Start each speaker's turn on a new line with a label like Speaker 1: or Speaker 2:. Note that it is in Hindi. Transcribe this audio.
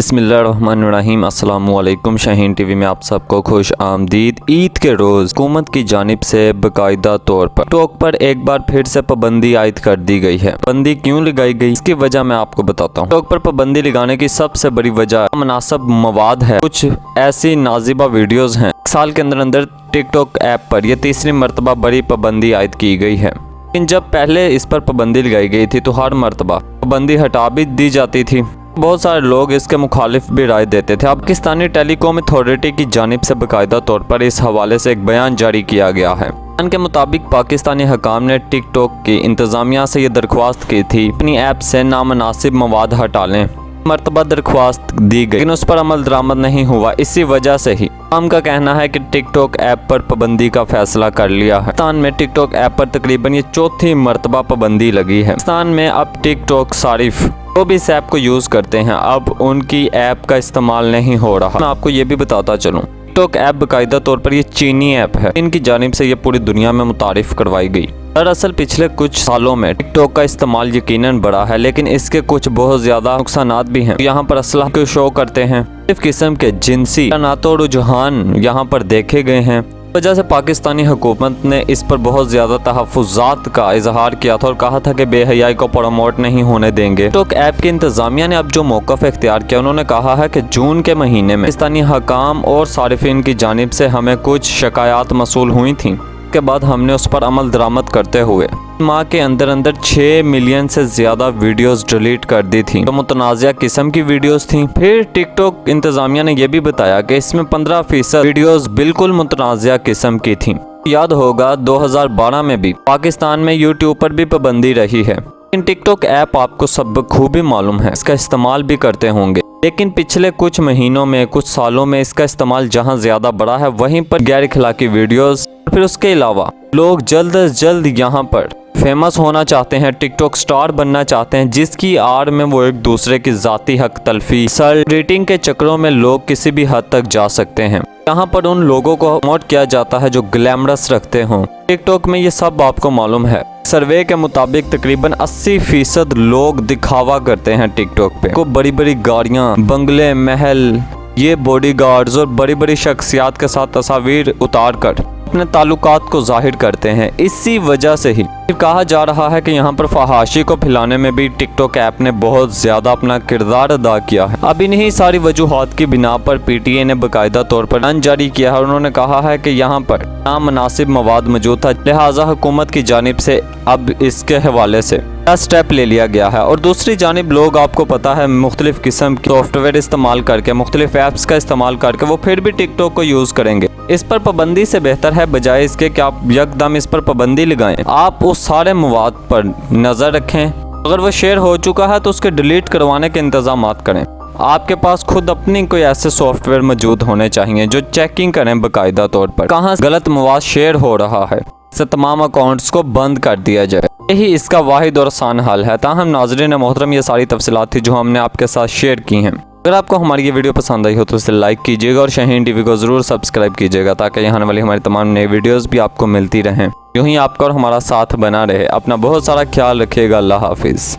Speaker 1: बिस्मिल्लाहिर्रहमानिर्रहीम। अस्सलामुअलैकुम। शाहीन टीवी में आप सबको खुश आमदीद। ईद के रोज़ हुकूमत की जानिब से बाकायदा तौर पर टिकटॉक पर एक बार फिर से पाबंदी आयद कर दी गई है। पाबंदी क्यों लगाई गई, इसकी वजह मैं आपको बताता हूँ। टिकटॉक पर पाबंदी लगाने की सबसे बड़ी वजह मुनासिब मवाद है। कुछ ऐसी नाजिबा वीडियोज हैं, साल के अंदर अंदर टिकटॉक ऐप पर यह तीसरी मरतबा बड़ी पाबंदी आयद की गई है। लेकिन जब पहले इस पर पाबंदी लगाई गई थी तो हर मरतबा पाबंदी हटा भी दी जाती थी। बहुत सारे लोग इसके मुखालिफ भी राय देते थे। अब पाकिस्तानी टेलीकॉम अथॉरिटी की जानिब से बाकायदा तौर पर इस हवाले से एक बयान जारी किया गया है। बयान के मुताबिक पाकिस्तानी हकाम ने टिकटॉक की इंतजामिया से ये दरख्वास्त की थी अपनी ऐप से नामनासिब मवाद हटा लें। मरतबा दरख्वास्त दी गई लेकिन उस पर अमल दरामद नहीं हुआ। इसी वजह से ही हकाम का कहना है कि टिकटॉक ऐप पर पाबंदी का फैसला कर लिया है। पाकिस्तान में टिकटॉक ऐप पर तकरीबन ये चौथी मरतबा पाबंदी लगी है। पाकिस्तान में अब टिकटॉक सारिफ जो भी इस ऐप को यूज़ करते हैं अब उनकी ऐप का इस्तेमाल नहीं हो रहा। मैं आपको ये भी बताता चलूँ, टिकटॉक ऐप बाकायदा तौर पर ये चीनी ऐप है। इनकी जानिब से ये पूरी दुनिया में मुतारिफ करवाई गई। दरअसल पिछले कुछ सालों में टिकटॉक का इस्तेमाल यकीनन बढ़ा है, लेकिन इसके कुछ बहुत ज़्यादा नुकसानात भी हैं। यहाँ पर असला को शो करते हैं, मुख्तलिफ किस्म के जिनसी रुझान यहाँ पर देखे गए हैं। वजह से पाकिस्तानी हुकूमत ने इस पर बहुत ज़्यादा तहफ़्फ़ुज़ात का इजहार किया था और कहा था कि बेहयाई को प्रमोट नहीं होने देंगे। टिकटॉक ऐप की इंतज़ामिया ने अब जो मौक़िफ़ इख्तियार किया, उन्होंने कहा है कि जून के महीने में पाकिस्तानी हकाम और सारिफिन की जानिब से हमें कुछ शिकायत मसूल हुई थी। के बाद हमने उस पर अमल दरामद करते हुए माह के अंदर अंदर 6 मिलियन से ज़्यादा वीडियोस डिलीट कर दी थी, तो मुतनाज़िया किस्म की वीडियोस थी। फिर टिकटॉक इंतज़ामिया ने यह भी बताया कि इसमें 15% वीडियोस बिल्कुल मुतनाज़िया किस्म की थी। याद होगा 2012 में भी पाकिस्तान में यूट्यूब पर भी पाबंदी रही है। लेकिन टिकटॉक ऐप आपको सब खूबी मालूम है, इसका इस्तेमाल भी करते होंगे। लेकिन पिछले कुछ महीनों में, कुछ सालों में इसका इस्तेमाल जहां ज़्यादा बढ़ा है वहीं पर गैर अखलाकी वीडियोस, फिर उसके अलावा लोग जल्द से जल्द यहाँ पर फेमस होना चाहते हैं, टिकटॉक स्टार बनना चाहते हैं, जिसकी आड़ में वो एक दूसरे की ज़ाती हक तलफी रेटिंग के चक्रों में लोग किसी भी हद तक जा सकते हैं। यहाँ पर उन लोगों को प्रमोट किया जाता है जो ग्लैमरस रखते हों। टिकटॉक में ये सब आपको मालूम है। सर्वे के मुताबिक तकरीबन 80% लोग दिखावा करते हैं टिकटॉक पे। को बड़ी बड़ी गाड़ियाँ, बंगले, महल, ये बॉडीगार्ड्स और बड़ी बड़ी शख्सियात के साथ तस्वीर उतार कर अपने ताल्लुकात को जाहिर करते हैं। इसी वजह से ही कहा जा रहा है कि यहाँ पर फहाशी को फैलाने में भी टिकटॉक ऐप ने बहुत ज़्यादा अपना किरदार अदा किया है। अब इन्हीं सारी वजूहात की बिना पर PTI ने बाकायदा तौर पर बयान जारी किया है। उन्होंने कहा है कि यहाँ पर नामनासिब मवाद मौजूद था, लिहाजा हुकूमत की जानिब से अब इसके हवाले से स्टेप ले लिया गया है। और दूसरी जानिब लोग, आपको पता है, मुख्तलिफ किस्म के सॉफ्टवेयर इस्तेमाल करके, मुख्तलिफ ऐप्स का इस्तेमाल करके वो फिर भी टिकटॉक को यूज़ करेंगे। इस पर पाबंदी से बेहतर है बजाय इसके कि आप यकदम इस पर पाबंदी लगाएं, आप उस सारे मवाद पर नज़र रखें। अगर वो शेयर हो चुका है तो उसके डिलीट करवाने के इंतजाम करें। आपके पास खुद अपनी कोई ऐसे सॉफ्टवेयर मौजूद होने चाहिए जो चेकिंग करें बाकायदा तौर पर कहाँ गलत मवाद शेयर हो रहा है, इससे तमाम अकाउंट्स को बंद कर दिया जाए। यही इसका वाहिद और आसान हल है। ताहम नाज़रीन मोहतरम, ये सारी तफसीलात थी जो हमने आपके साथ शेयर की हैं। अगर आपको हमारी ये वीडियो पसंद आई हो तो इसे लाइक कीजिएगा और शाहीन टीवी को ज़रूर सब्सक्राइब कीजिएगा ताकि यहाँ वाली हमारी तमाम नई वीडियोस भी आपको मिलती रहें। यूँ ही आपका और हमारा साथ बना रहे। अपना बहुत सारा ख्याल रखिएगा। अल्लाह हाफिज़।